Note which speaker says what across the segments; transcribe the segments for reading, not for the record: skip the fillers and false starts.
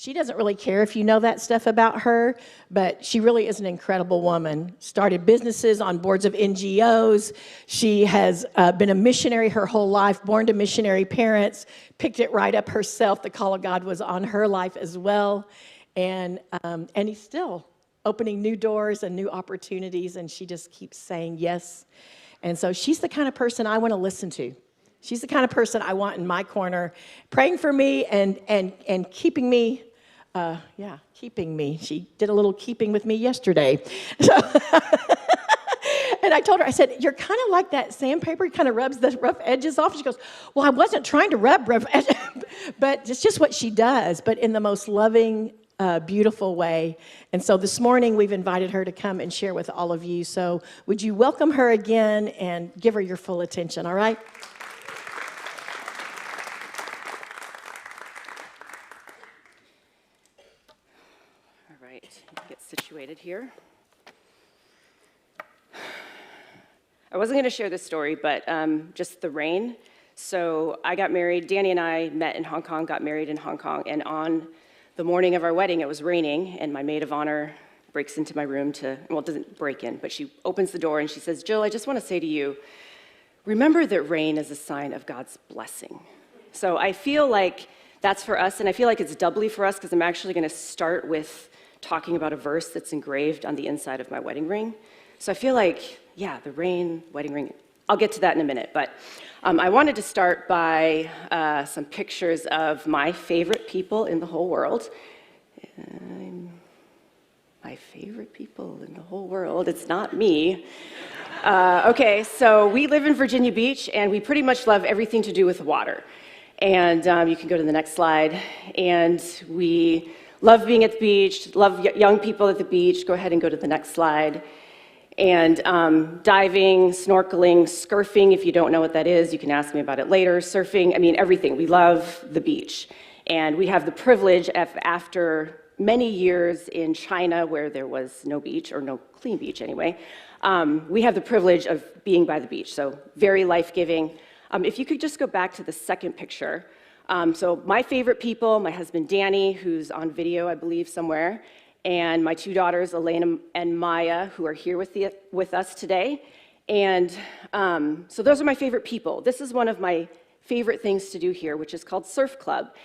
Speaker 1: She doesn't really care if you know that stuff about her, but she really is an incredible woman. Started businesses on boards of NGOs. She has been a missionary her whole life, born to missionary parents, picked it right up herself. The call of God was on her life as well. And he's still opening new doors and new opportunities, and she just keeps saying yes. And so she's the kind of person I want to listen to. She's the kind of person I want in my corner, praying for me and keeping me. Keeping me. She did a little keeping with me yesterday. So and I told her, I said, you're kind of like that sandpaper. It kind of rubs the rough edges off. She goes, well, I wasn't trying to rub rough edges. But it's just what she does, but in the most loving, beautiful way. And so this morning, we've invited her to come and share with all of you. So would you welcome her again and give her your full attention, all right?
Speaker 2: Get situated here. I wasn't going to share this story, but just the rain. So I got married. Danny and I met in Hong Kong, got married in Hong Kong, and on the morning of our wedding, it was raining, and my maid of honor breaks into my room doesn't break in, but she opens the door and she says, Jill, I just want to say to you, remember that rain is a sign of God's blessing. So I feel like that's for us, and I feel like it's doubly for us because I'm actually going to start with talking about a verse that's engraved on the inside of my wedding ring. So I feel like, the rain, wedding ring, I'll get to that in a minute. But I wanted to start by some pictures of my favorite people in the whole world. My favorite people in the whole world, it's not me. Okay, so we live in Virginia Beach, and we pretty much love everything to do with water. And you can go to the next slide. And we love being at the beach, love young people at the beach. Go ahead and go to the next slide. And diving, snorkeling, surfing, if you don't know what that is, you can ask me about it later. Surfing, everything. We love the beach. And we have the privilege of, after many years in China where there was no beach, or no clean beach anyway, we have the privilege of being by the beach. So very life-giving. If you could just go back to the second picture. So my favorite people, my husband Danny, who's on video, I believe, somewhere, and my two daughters, Elena and Maya, who are here with us today. And so those are my favorite people. This is one of my favorite things to do here, which is called Surf Club.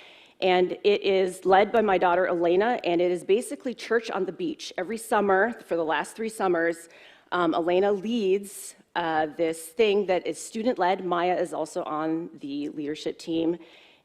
Speaker 2: And it is led by my daughter, Elena, and it is basically church on the beach. Every summer, for the last 3 summers, Elena leads this thing that is student-led. Maya is also on the leadership team.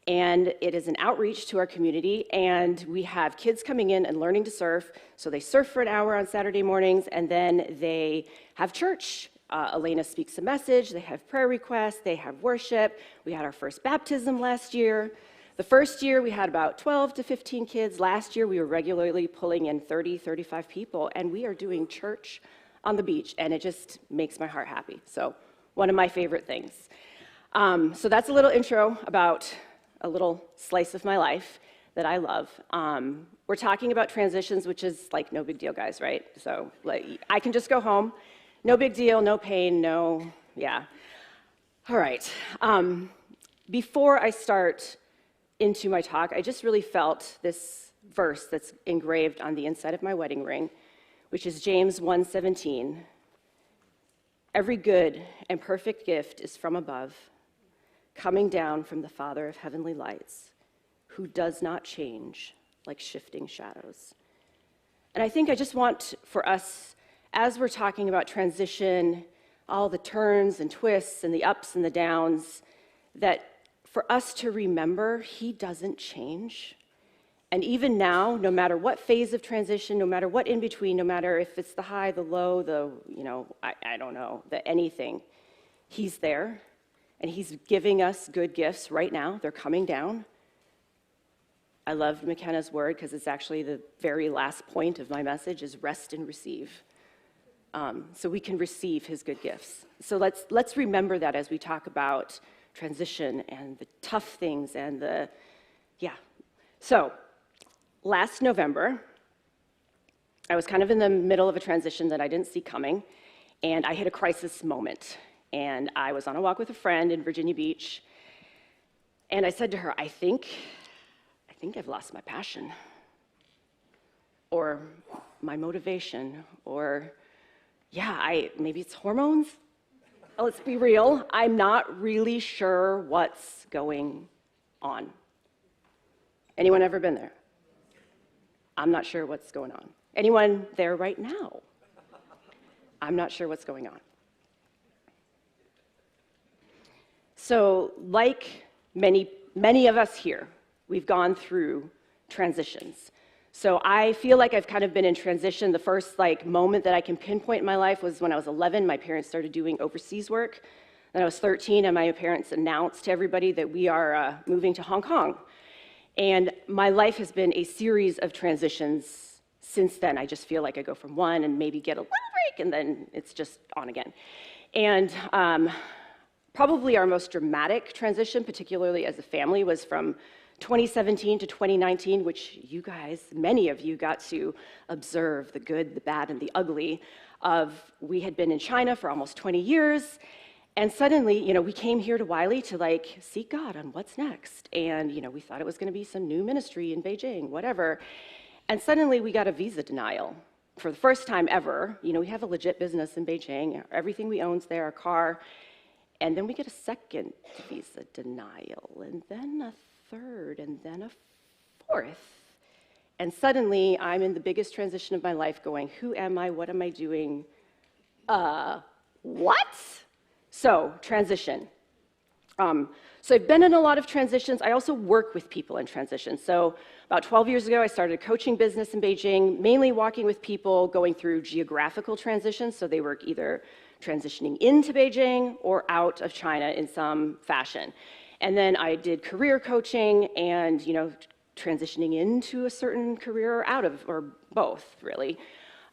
Speaker 2: And it is an outreach to our community, and we have kids coming in and learning to surf. So they surf for an hour on Saturday mornings, and then they have church. Elena speaks a message, they have prayer requests, they have worship. We had our first baptism last year. The first year, we had about 12 to 15 kids. Last year, we were regularly pulling in 30, 35 people, and we are doing church on the beach, and it just makes my heart happy. So one of my favorite things. So that's a little intro about a little slice of my life that I love. We're talking about transitions, which is like no big deal, guys, right? So I can just go home. No big deal, no pain, All right. Before I start into my talk, I just really felt this verse that's engraved on the inside of my wedding ring, which is James 1:17. Every good and perfect gift is from above, coming down from the Father of heavenly lights, who does not change like shifting shadows. And I think I just want for us, as we're talking about transition, all the turns and twists and the ups and the downs, that for us to remember he doesn't change. And even now, no matter what phase of transition, no matter what in between, no matter if it's the high, the low, I don't know, the anything, he's there. And he's giving us good gifts right now. They're coming down. I love McKenna's word because it's actually the very last point of my message is rest and receive. So we can receive his good gifts. So let's remember that as we talk about transition and the tough things and So last November, I was kind of in the middle of a transition that I didn't see coming, and I hit a crisis moment. And I was on a walk with a friend in Virginia Beach, and I said to her, I think I've lost my passion. or my motivation, or maybe it's hormones. Let's be real, I'm not really sure what's going on. Anyone ever been there? I'm not sure what's going on. Anyone there right now? I'm not sure what's going on. So, like many of us here, we've gone through transitions. So I feel like I've kind of been in transition. The first moment that I can pinpoint in my life was when I was 11. My parents started doing overseas work. Then I was 13, and my parents announced to everybody that we are moving to Hong Kong. And my life has been a series of transitions since then. I just feel like I go from one and maybe get a little break, and then it's just on again. And probably our most dramatic transition, particularly as a family, was from 2017 to 2019, which you guys, many of you, got to observe the good, the bad, and the ugly of. We had been in China for almost 20 years, and suddenly, we came here to Wiley to seek God on what's next. And, we thought it was going to be some new ministry in Beijing, whatever. And suddenly we got a visa denial for the first time ever. We have a legit business in Beijing. Everything we own's there, our car. And then we get a second visa denial, and then a third, and then a fourth. And suddenly, I'm in the biggest transition of my life going, who am I? What am I doing? What? So, transition. So I've been in a lot of transitions. I also work with people in transition. So about 12 years ago, I started a coaching business in Beijing, mainly walking with people going through geographical transitions. So they were either transitioning into Beijing or out of China in some fashion. And then I did career coaching and, transitioning into a certain career or out of, or both, really.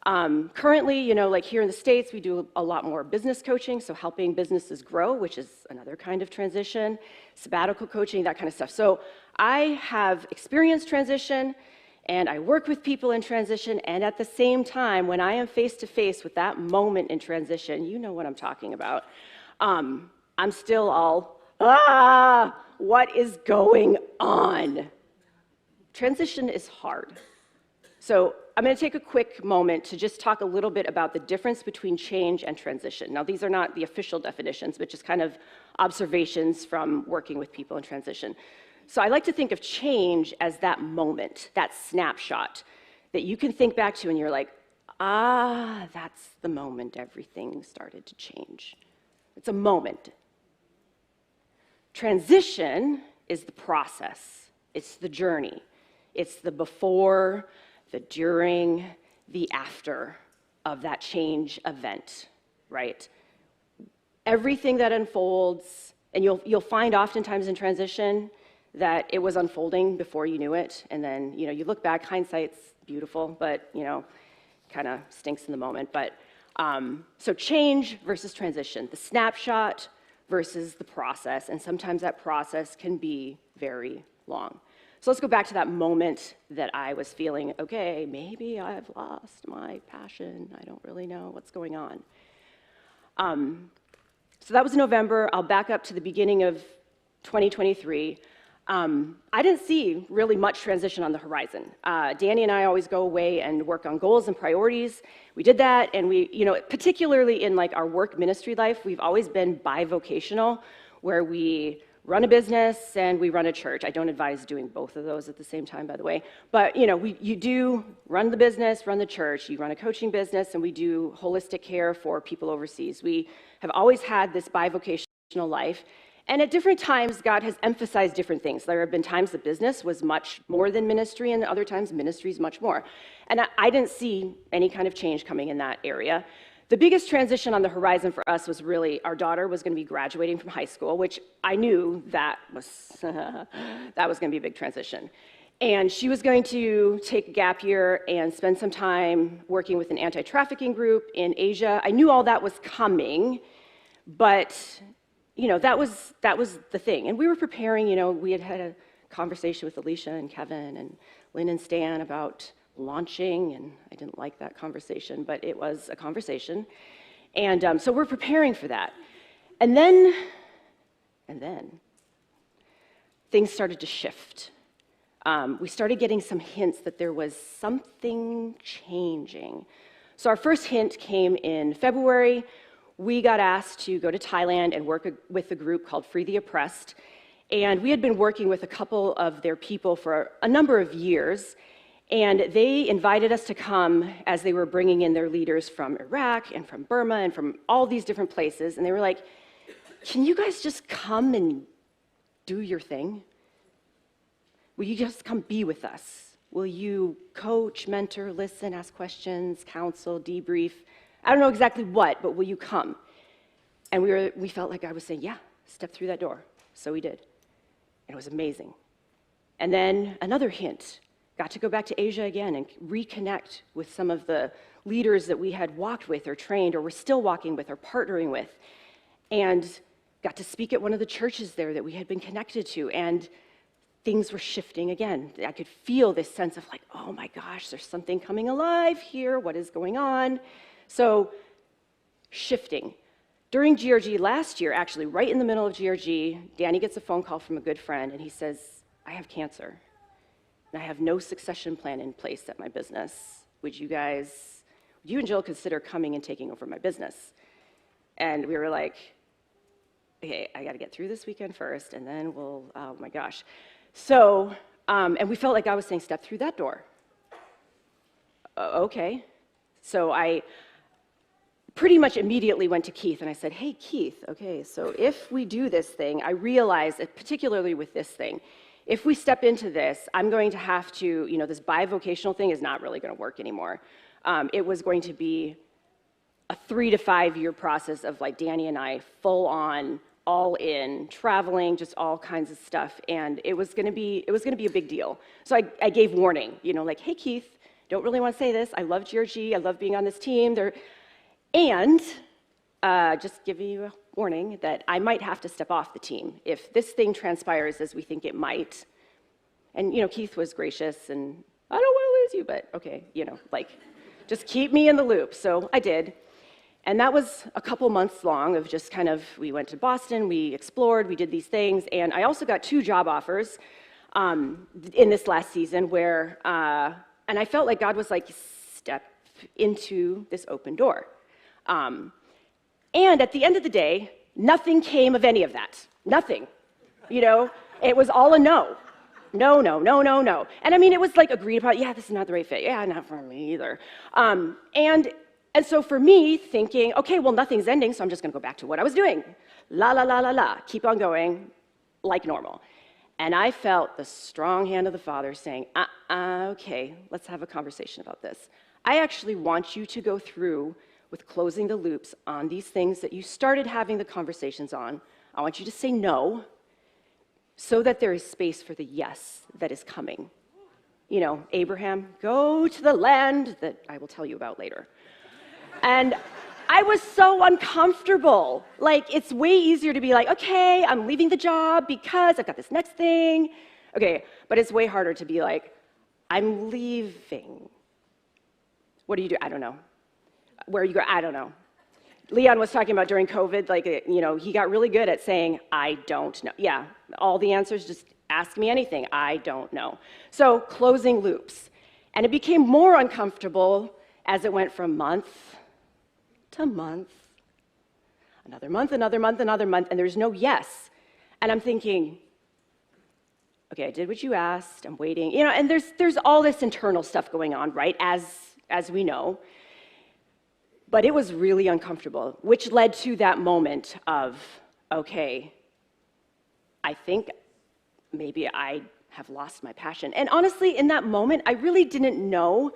Speaker 2: Currently, here in the States, we do a lot more business coaching, so helping businesses grow, which is another kind of transition, sabbatical coaching, that kind of stuff. So I have experienced transition, and I work with people in transition, and at the same time, when I am face-to-face with that moment in transition, you know what I'm talking about, I'm still all, what is going on? Transition is hard. So I'm going to take a quick moment to just talk a little bit about the difference between change and transition. Now, these are not the official definitions, but just kind of observations from working with people in transition. So I like to think of change as that moment, that snapshot that you can think back to and you're like, that's the moment everything started to change. It's a moment. Transition is the process. It's the journey. It's the before, the during, the after of that change event, right? Everything that unfolds, and you'll find oftentimes in transition that it was unfolding before you knew it, and then you look back, hindsight's beautiful, but kind of stinks in the moment. But so change versus transition, the snapshot versus the process, and sometimes that process can be very long. So let's go back to that moment that I was feeling, okay, maybe I've lost my passion. I don't really know what's going on. So that was November. I'll back up to the beginning of 2023. I didn't see really much transition on the horizon. Danny and I always go away and work on goals and priorities. We did that, and we, particularly in our work ministry life, we've always been bivocational, where we run a business and we run a church. I don't advise doing both of those at the same time, by the way. But you do run the business, run the church, you run a coaching business, and we do holistic care for people overseas. We have always had this bivocational life. And at different times, God has emphasized different things. There have been times the business was much more than ministry, and other times ministry is much more. And I didn't see any kind of change coming in that area. The biggest transition on the horizon for us was really our daughter was going to be graduating from high school, which I knew that was going to be a big transition. And she was going to take a gap year and spend some time working with an anti-trafficking group in Asia. I knew all that was coming, but that was the thing. And we were preparing, we had a conversation with Alicia and Kevin and Lynn and Stan about launching, and I didn't like that conversation, but it was a conversation. And so we're preparing for that. And then things started to shift. we started getting some hints that there was something changing. So our first hint came in February. We got asked to go to Thailand and work with a group called Free the Oppressed. And we had been working with a couple of their people for a number of years. And they invited us to come as they were bringing in their leaders from Iraq and from Burma and from all these different places. And they were like, can you guys just come and do your thing? Will you just come be with us? Will you coach, mentor, listen, ask questions, counsel, debrief? I don't know exactly what, but will you come? And we felt like I was saying, yeah, step through that door. So we did. And it was amazing. And then another hint, got to go back to Asia again and reconnect with some of the leaders that we had walked with or trained or were still walking with or partnering with. And got to speak at one of the churches there that we had been connected to. And things were shifting again. I could feel this sense of like, oh my gosh, there's something coming alive here. What is going on? So shifting. During GRG last year, actually right in the middle of GRG, Danny gets a phone call from a good friend and he says, I have cancer and I have no succession plan in place at my business. Would you and Jill consider coming and taking over my business? And we were like, okay, I got to get through this weekend first and then we'll, oh my gosh. So, and we felt like I was saying, step through that door. Okay. So I pretty much immediately went to Keith and I said, hey, Keith, okay, so if we do this thing, I realize that particularly with this thing, if we step into this, I'm going to have to, this bivocational thing is not really going to work anymore. It was going to be a 3 to 5 year process of like Danny and I full on, all in, traveling, just all kinds of stuff, and it was going to be a big deal. So I gave warning, like, hey, Keith, don't really want to say this. I love GRG. I love being on this team. And just give you a warning that I might have to step off the team if this thing transpires as we think it might. And, Keith was gracious, and I don't want to lose you, but okay, just keep me in the loop. So I did. And that was a couple months long of just we went to Boston, we explored, we did these things, and I also got 2 job offers in this last season where, and I felt like God was like, step into this open door. And at the end of the day, nothing came of any of that. Nothing. It was all a no. No, no, no, no, no. And I mean, it was like agreed upon, yeah, this is not the right fit. Yeah, not for me either. And so for me, thinking, okay, well, nothing's ending, so I'm just going to go back to what I was doing. La, la, la, la, la. Keep on going like normal. And I felt the strong hand of the Father saying, okay, let's have a conversation about this. I actually want you to go through with closing the loops on these things that you started having the conversations on. I want you to say no so that there is space for the yes that is coming. Abraham, go to the land that I will tell you about later. And I was so uncomfortable. Like, it's way easier to be like, okay, I'm leaving the job because I've got this next thing. Okay, but it's way harder to be like, I'm leaving. What do you do? I don't know. Where you go? I don't know. Leon was talking about during COVID, he got really good at saying, I don't know. Yeah, all the answers, just ask me anything. I don't know. So closing loops. And it became more uncomfortable as it went from month to month, another month, another month, another month, and there's no yes. And I'm thinking, okay, I did what you asked, I'm waiting, and there's all this internal stuff going on, right, as we know. But it was really uncomfortable, which led to that moment of, okay, I think maybe I have lost my passion. And honestly, in that moment, I really didn't know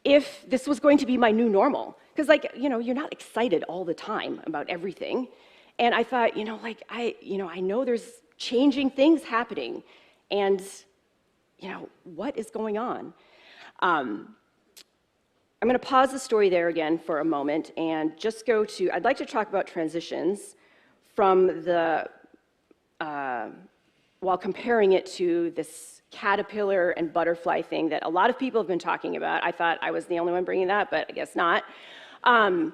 Speaker 2: if this was going to be my new normal. Because, you're not excited all the time about everything. And I thought, I know there's changing things happening. And, what is going on? I'm going to pause the story there again for a moment and just go to, I'd like to talk about transitions from while comparing it to this caterpillar and butterfly thing that a lot of people have been talking about. I thought I was the only one bringing that, but I guess not. The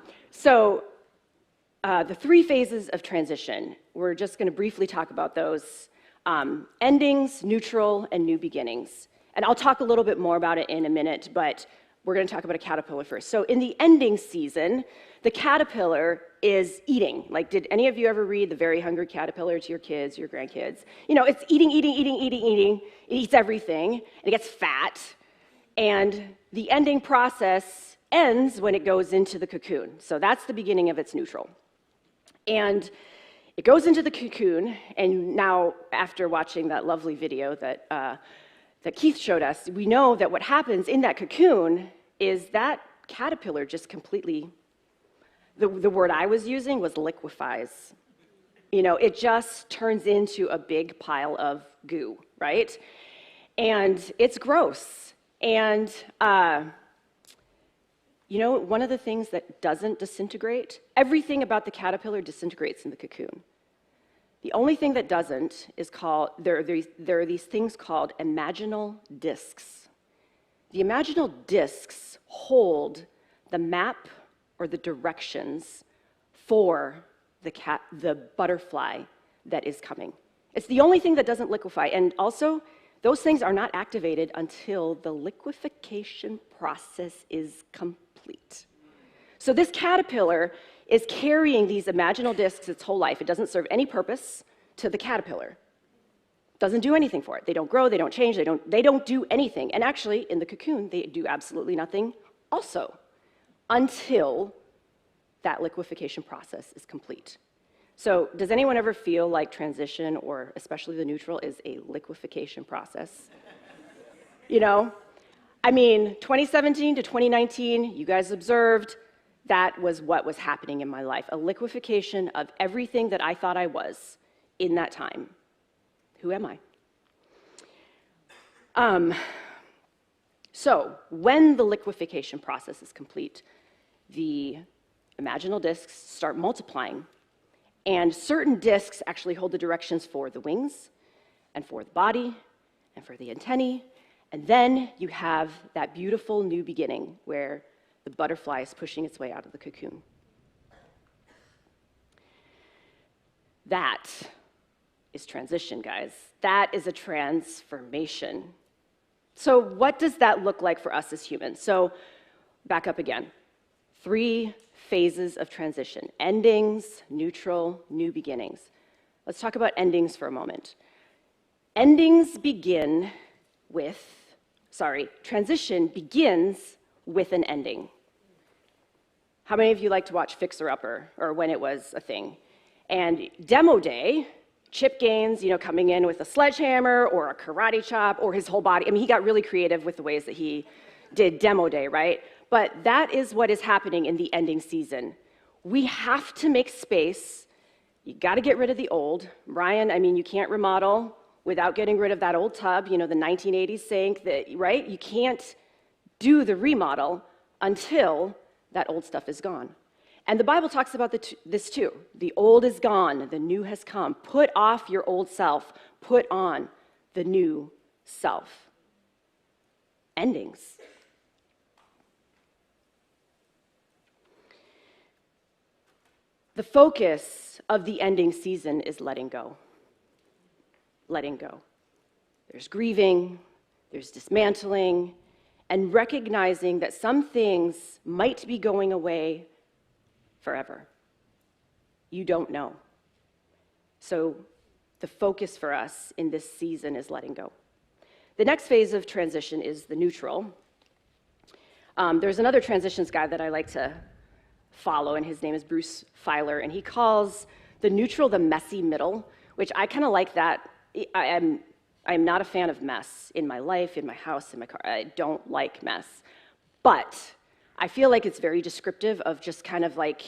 Speaker 2: 3 phases of transition, we're just going to briefly talk about those. Endings, neutral, and new beginnings. And I'll talk a little bit more about it in a minute, but we're going to talk about a caterpillar first. So in the ending season, the caterpillar is eating. Like, did any of you ever read The Very Hungry Caterpillar to your kids, your grandkids? You know, it's eating, eating, eating, eating, eating. It eats everything, and it gets fat. And the ending process ends when it goes into the cocoon. So that's the beginning of its neutral. And it goes into the cocoon, and now, after watching that lovely video that Keith showed us, we know that what happens in that cocoon is that caterpillar just completely, the word I was using was liquefies. You know, it just turns into a big pile of goo, right? And it's gross. And, you know, one of the things that doesn't disintegrate, everything about the caterpillar disintegrates in the cocoon. The only thing that doesn't is called, there are these things called imaginal discs. The imaginal discs hold the map or the directions for the butterfly that is coming. It's the only thing that doesn't liquefy. And also, those things are not activated until the liquefaction process is complete. So this caterpillar is carrying these imaginal discs its whole life. It doesn't serve any purpose to the caterpillar. Doesn't do anything for it. They don't grow, they don't change, they don't do anything. And actually, in the cocoon, they do absolutely nothing also until that liquefaction process is complete. So does anyone ever feel like transition, or especially the neutral, is a liquefaction process? You know? I mean, 2017 to 2019, you guys observed, that was what was happening in my life, a liquefaction of everything that I thought I was in that time. Who am I? So when the liquefaction process is complete, the imaginal discs start multiplying, and certain discs actually hold the directions for the wings, and for the body, and for the antennae, and then you have that beautiful new beginning where the butterfly is pushing its way out of the cocoon. That is transition, guys. That is a transformation. So what does that look like for us as humans? So back up again. 3 phases of transition: endings, neutral, new beginnings. Let's talk about endings for a moment. Transition begins with an ending. How many of you like to watch Fixer Upper, or when it was a thing? And demo day, Chip Gaines, you know, coming in with a sledgehammer or a karate chop or his whole body. I mean, he got really creative with the ways that he did demo day, right? But that is what is happening in the ending season. We have to make space. You got to get rid of the old. Brian, I mean, you can't remodel without getting rid of that old tub, you know, the 1980s sink, right? You can't do the remodel until that old stuff is gone. And the Bible talks about this too. The old is gone, the new has come. Put off your old self, put on the new self. Endings. The focus of the ending season is letting go. Letting go. There's grieving, there's dismantling, and recognizing that some things might be going away forever. You don't know. So the focus for us in this season is letting go. The next phase of transition is the neutral. There's another transitions guy that I like to follow, and his name is Bruce Feiler, and he calls the neutral the messy middle, which I kind of like that. I'm not a fan of mess in my life, in my house, in my car. I don't like mess. But I feel like it's very descriptive of just kind of like,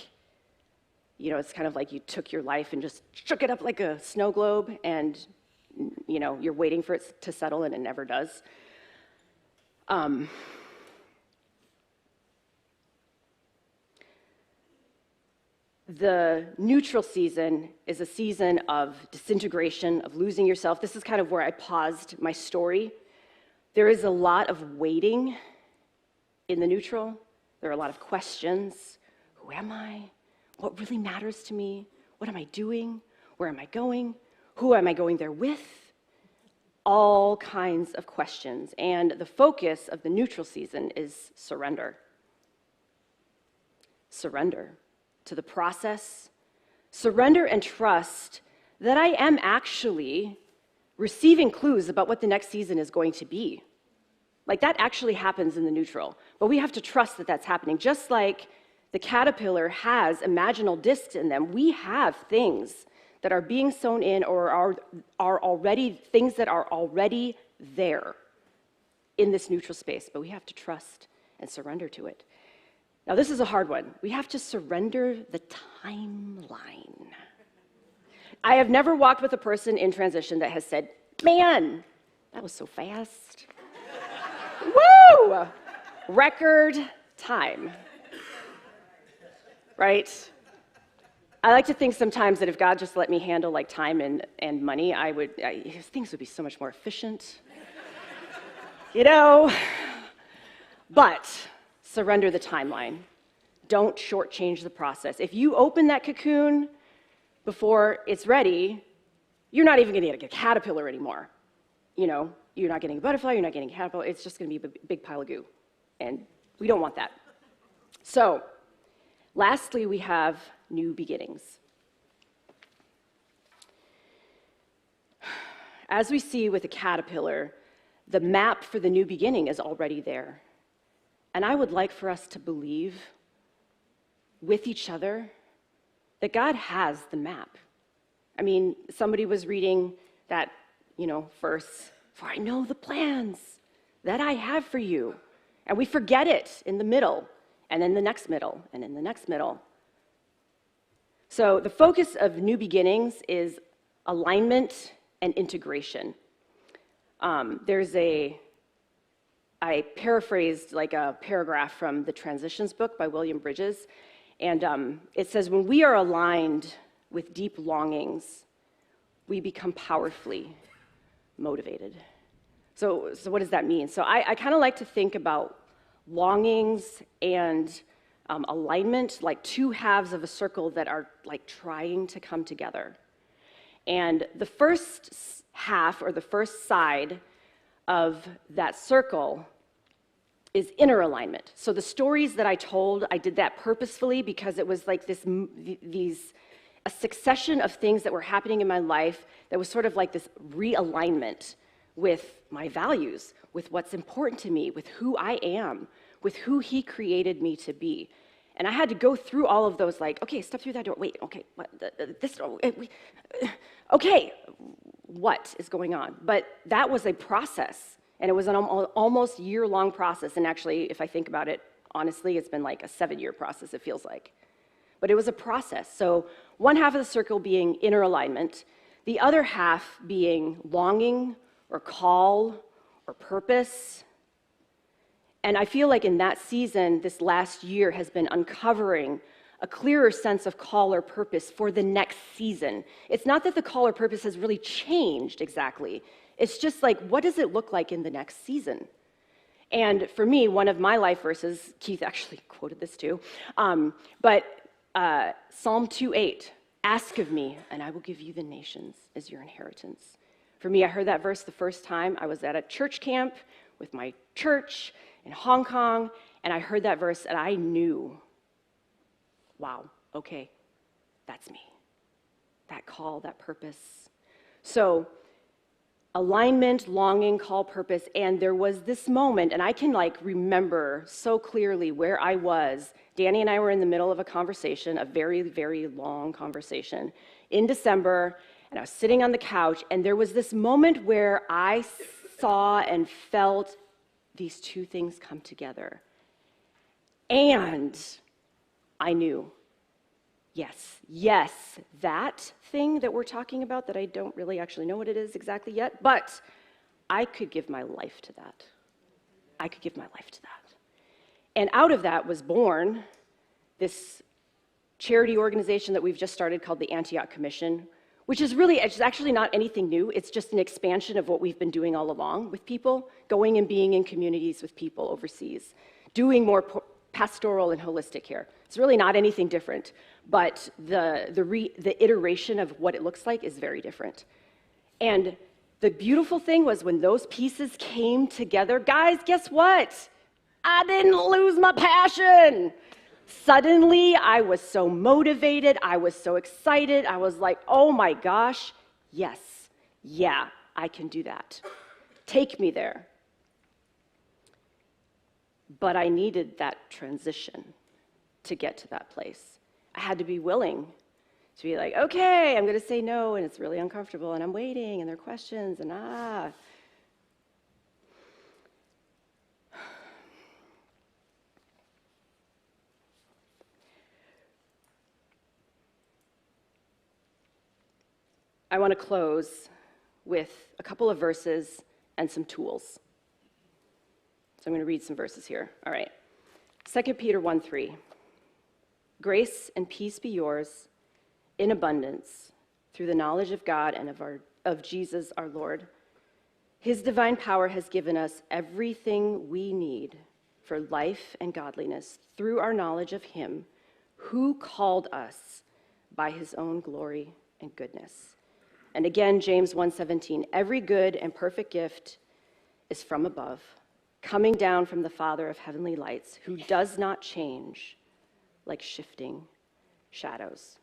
Speaker 2: you know, it's kind of like you took your life and just shook it up like a snow globe, and, you know, you're waiting for it to settle, and it never does. The neutral season is a season of disintegration, of losing yourself. This is kind of where I paused my story. There is a lot of waiting in the neutral. There are a lot of questions. Who am I? What really matters to me? What am I doing? Where am I going? Who am I going there with? all kinds of questions, and the focus of the neutral season is surrender. Surrender to the process, surrender and trust that I am actually receiving clues about what the next season is going to be. Like that actually happens in the neutral, but we have to trust that that's happening. Just like the caterpillar has imaginal discs in them, we have things that are being sown in or are already, things that are already there in this neutral space, but we have to trust and surrender to it. Now, this is a hard one. We have to surrender the timeline. I have never walked with a person in transition that has said, man, that was so fast. Woo! Record time. Right? I like to think sometimes that if God just let me handle like time and money, things would be so much more efficient. You know? But surrender the timeline. Don't shortchange the process. If you open that cocoon before it's ready, you're not even going to get a caterpillar anymore. You know, you're not getting a butterfly, you're not getting a caterpillar, it's just going to be a big pile of goo. And we don't want that. So, lastly, we have new beginnings. As we see with a caterpillar, the map for the new beginning is already there. And I would like for us to believe with each other that God has the map. I mean, somebody was reading that, verse, for I know the plans that I have for you. And we forget it in the middle, and in the next middle, and in the next middle. So the focus of new beginnings is alignment and integration. I paraphrased like a paragraph from the Transitions book by William Bridges, and it says, when we are aligned with deep longings, we become powerfully motivated. So what does that mean? So I kind of like to think about longings and alignment like two halves of a circle that are like trying to come together. And the first half or the first side of that circle is inner alignment. So the stories that I told, I did that purposefully because it was like a succession of things that were happening in my life that was sort of like this realignment with my values, with what's important to me, with who I am, with who He created me to be. And I had to go through all of those, like, okay, step through that door. Wait, okay, this door. Okay, what is going on? But that was a process, and it was an almost year-long process. And actually, if I think about it, honestly, it's been like a 7-year process, it feels like. But it was a process. So one half of the circle being inner alignment, the other half being longing or call or purpose. And I feel like in that season, this last year has been uncovering a clearer sense of call or purpose for the next season. It's not that the call or purpose has really changed exactly. It's just like, what does it look like in the next season? And for me, one of my life verses, Keith actually quoted this too, but Psalm 2:8, ask of me, and I will give you the nations as your inheritance. For me, I heard that verse the first time. I was at a church camp with my church in Hong Kong, and I heard that verse, and I knew, wow, okay, that's me. That call, that purpose. So, alignment, longing, call, purpose, and there was this moment, and I can remember so clearly where I was. Danny and I were in the middle of a conversation, a very, very long conversation, in December, and I was sitting on the couch, and there was this moment where I saw and felt these two things come together. And I knew, yes, that thing that we're talking about that I don't really actually know what it is exactly yet, but I could give my life to that. I could give my life to that. And out of that was born this charity organization that we've just started called the Antioch Commission, which is really, it's actually not anything new. It's just an expansion of what we've been doing all along with people, going and being in communities with people overseas, doing more pastoral and holistic care. It's really not anything different, but the iteration of what it looks like is very different. And The beautiful thing was when those pieces came together, guys, guess what? I didn't lose my passion. Suddenly, I was so motivated. I was so excited. I was like, oh my gosh, yes, yeah, I can do that. Take me there. But I needed that transition to get to that place. I had to be willing to be like, okay, I'm going to say no, and it's really uncomfortable, and I'm waiting, and there are questions, and I want to close with a couple of verses and some tools. So I'm going to read some verses here. All right. 2 Peter 1:3. Grace and peace be yours in abundance through the knowledge of God and of Jesus our Lord. His divine power has given us everything we need for life and godliness through our knowledge of him who called us by his own glory and goodness. And again, James 1:17, every good and perfect gift is from above, coming down from the Father of heavenly lights, who does not change like shifting shadows.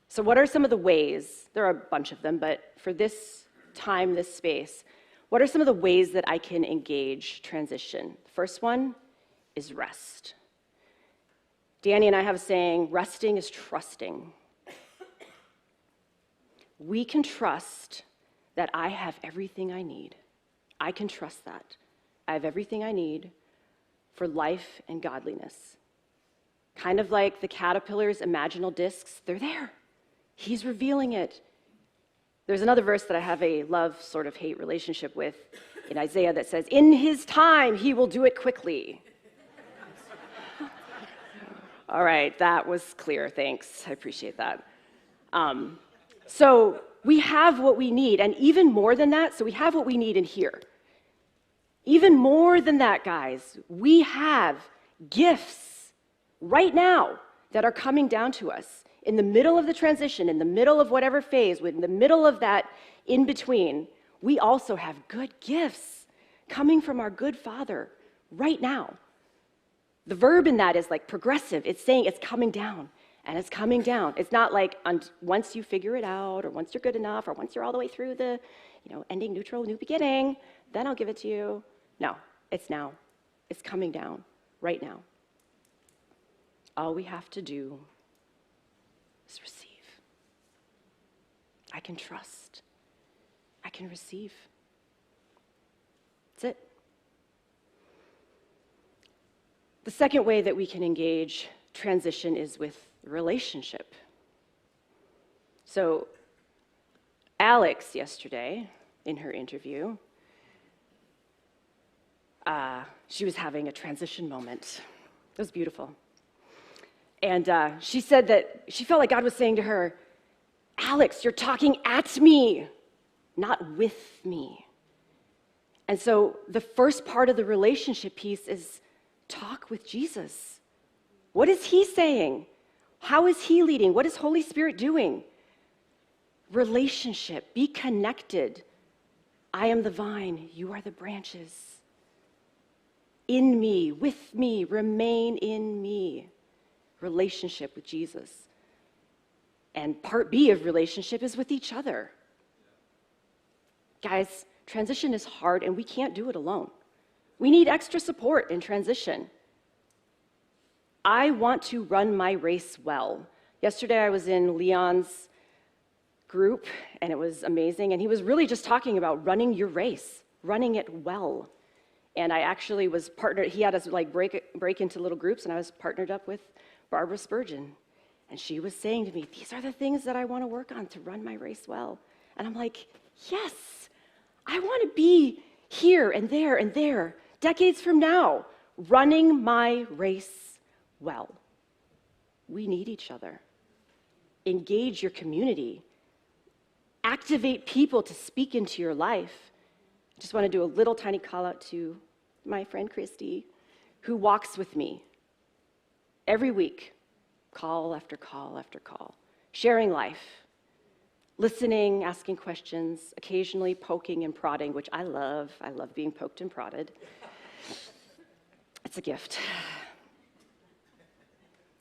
Speaker 2: So what are some of the ways, there are a bunch of them, but for this time, this space, what are some of the ways that I can engage transition? The first one is rest. Danny and I have a saying, resting is trusting. We can trust that I have everything I need. I can trust that. I have everything I need for life and godliness. Kind of like the caterpillar's imaginal discs, they're there. He's revealing it. There's another verse that I have a love sort of hate relationship with in Isaiah that says, in his time, he will do it quickly. All right, that was clear, thanks. I appreciate that. So we have what we need, and even more than that, so we have what we need in here. Even more than that, guys, we have gifts right now that are coming down to us in the middle of the transition, in the middle of whatever phase, in the middle of that in between. We also have good gifts coming from our good Father right now. The verb in that is like progressive. It's saying it's coming down. And it's coming down. It's not like once you figure it out, or once you're good enough, or once you're all the way through the, ending, neutral, new beginning, then I'll give it to you. No, it's now. It's coming down right now. All we have to do is receive. I can trust. I can receive. That's it. The second way that we can engage transition is with relationship. So Alex yesterday in her interview, she was having a transition moment. It was beautiful. And she said that she felt like God was saying to her, Alex, you're talking at me, not with me. And so the first part of the relationship piece is talk with Jesus. What is he saying? How is he leading? What is Holy Spirit doing? Relationship, be connected. I am the vine, you are the branches. In me, with me, remain in me. Relationship with Jesus. And part B of relationship is with each other. Guys, transition is hard and we can't do it alone. We need extra support in transition. I want to run my race well. Yesterday I was in Leon's group and it was amazing, and he was really just talking about running your race, running it well. And I actually was partnered, he had us like break into little groups, and I was partnered up with Barbara Spurgeon. And she was saying to me, these are the things that I want to work on to run my race well. And I'm like, yes, I want to be here and there, decades from now, running my race well. We need each other. Engage your community. Activate people to speak into your life. I just want to do a little tiny call out to my friend Christy, who walks with me every week, call after call after call, sharing life. listening, asking questions, occasionally poking and prodding, which I love. I love being poked and prodded. It's a gift.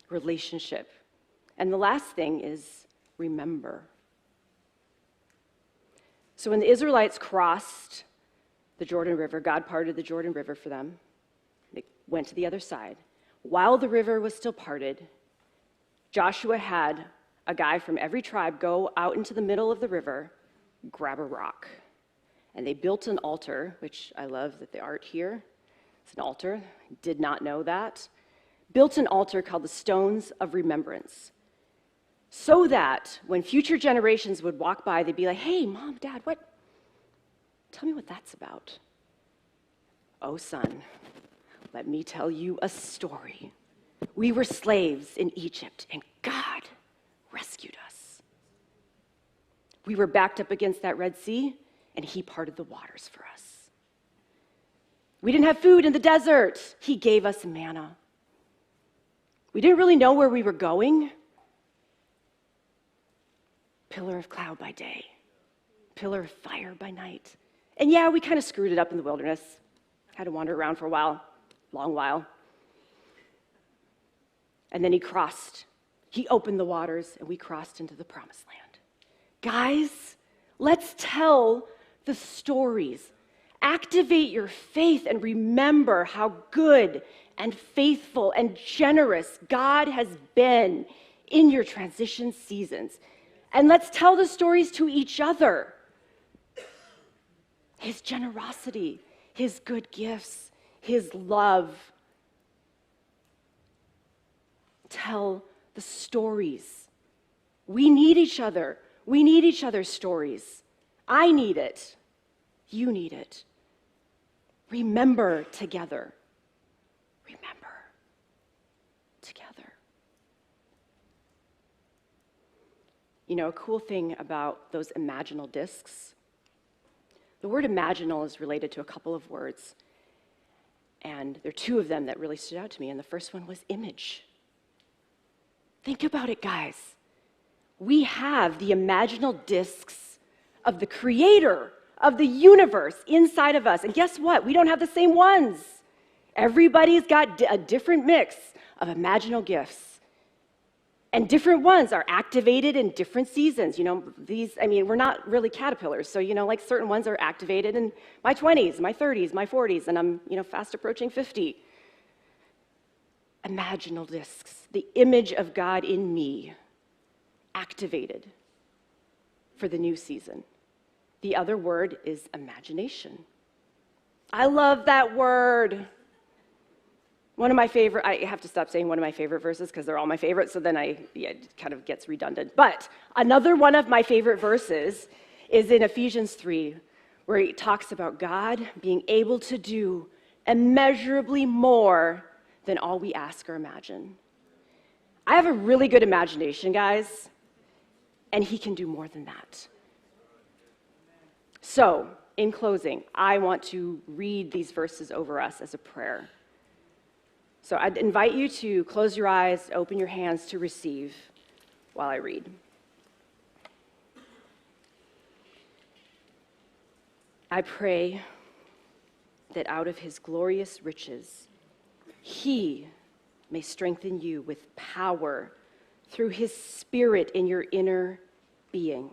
Speaker 2: Relationship. And the last thing is remember. So when the Israelites crossed the Jordan River, God parted the Jordan River for them. They went to the other side. While the river was still parted, Joshua had a guy from every tribe go out into the middle of the river, grab a rock. And they built an altar, which I love that the art here. It's an altar. Did not know that. Built an altar called the Stones of Remembrance, so that when future generations would walk by, they'd be like, hey, Mom, Dad, tell me what that's about. Oh, son, let me tell you a story. We were slaves in Egypt, and God rescued us. We were backed up against that Red Sea, and he parted the waters for us. We didn't have food in the desert. He gave us manna. We didn't really know where we were going. Pillar of cloud by day, pillar of fire by night. And yeah, we kind of screwed it up in the wilderness. Had to wander around for a while, long while. And then he crossed. He opened the waters, and we crossed into the promised land. Guys, let's tell the stories. Activate your faith and remember how good and faithful and generous God has been in your transition seasons. And let's tell the stories to each other. His generosity, his good gifts, his love. Tell the stories. We need each other. We need each other's stories. I need it. You need it. Remember together. Remember together. You know, a cool thing about those imaginal discs, the word imaginal is related to a couple of words. And there are two of them that really stood out to me. And the first one was image. Think about it, guys. We have the imaginal discs of the creator of the universe inside of us. And guess what? We don't have the same ones. Everybody's got a different mix of imaginal gifts. And different ones are activated in different seasons. You know, we're not really caterpillars. So, like certain ones are activated in my 20s, my 30s, my 40s, and I'm, fast approaching 50. Imaginal discs, the image of God in me, activated for the new season. The other word is imagination. I love that word. One of my favorite, I have to stop saying one of my favorite verses because they're all my favorite, so then it kind of gets redundant. But another one of my favorite verses is in Ephesians 3, where it talks about God being able to do immeasurably more than all we ask or imagine. I have a really good imagination, guys, and he can do more than that. So, in closing, I want to read these verses over us as a prayer. So I'd invite you to close your eyes, open your hands to receive while I read. I pray that out of his glorious riches, he may strengthen you with power through his Spirit in your inner being,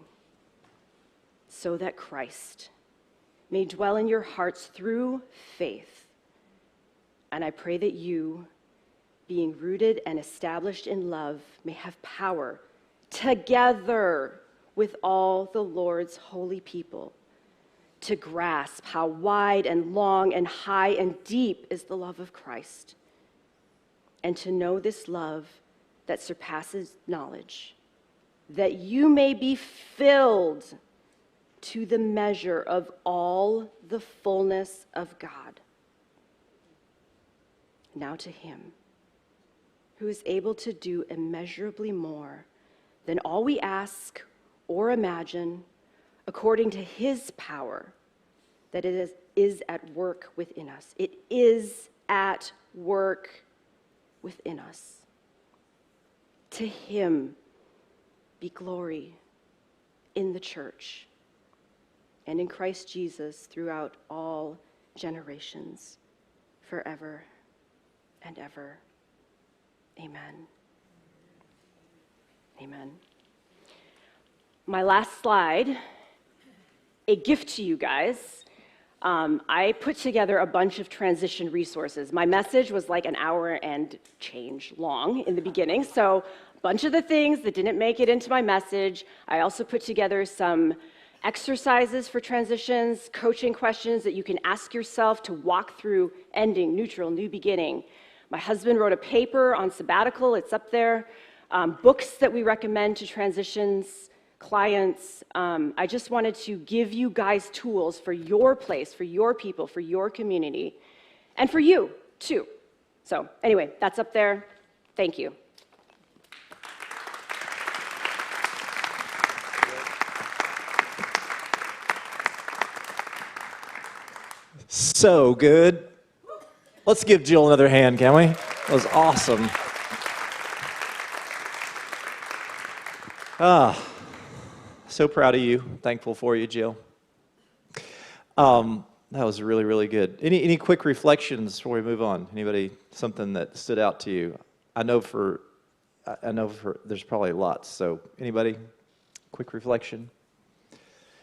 Speaker 2: so that Christ may dwell in your hearts through faith. And I pray that you, being rooted and established in love, may have power together with all the Lord's holy people to grasp how wide and long and high and deep is the love of Christ, and to know this love that surpasses knowledge, that you may be filled to the measure of all the fullness of God. Now to him who is able to do immeasurably more than all we ask or imagine, according to his power that it is at work within us. It is at work within us. To him be glory in the church and in Christ Jesus throughout all generations, forever and ever. Amen. Amen. My last slide, a gift to you guys. I put together a bunch of transition resources. My message was like an hour and change long in the beginning, so a bunch of the things that didn't make it into my message. I also put together some exercises for transitions, coaching questions that you can ask yourself to walk through ending, neutral, new beginning. My husband wrote a paper on sabbatical, it's up there. Books that we recommend to transitions clients. I just wanted to give you guys tools for your place, for your people, for your community, and for you too. So anyway, that's up there. Thank you.
Speaker 3: So good. Let's give Jill another hand, can we? That was awesome. So proud of you. Thankful for you, Jill. That was really, really good. Any quick reflections before we move on? Anybody, something that stood out to you? I know for there's probably lots. So anybody, quick reflection?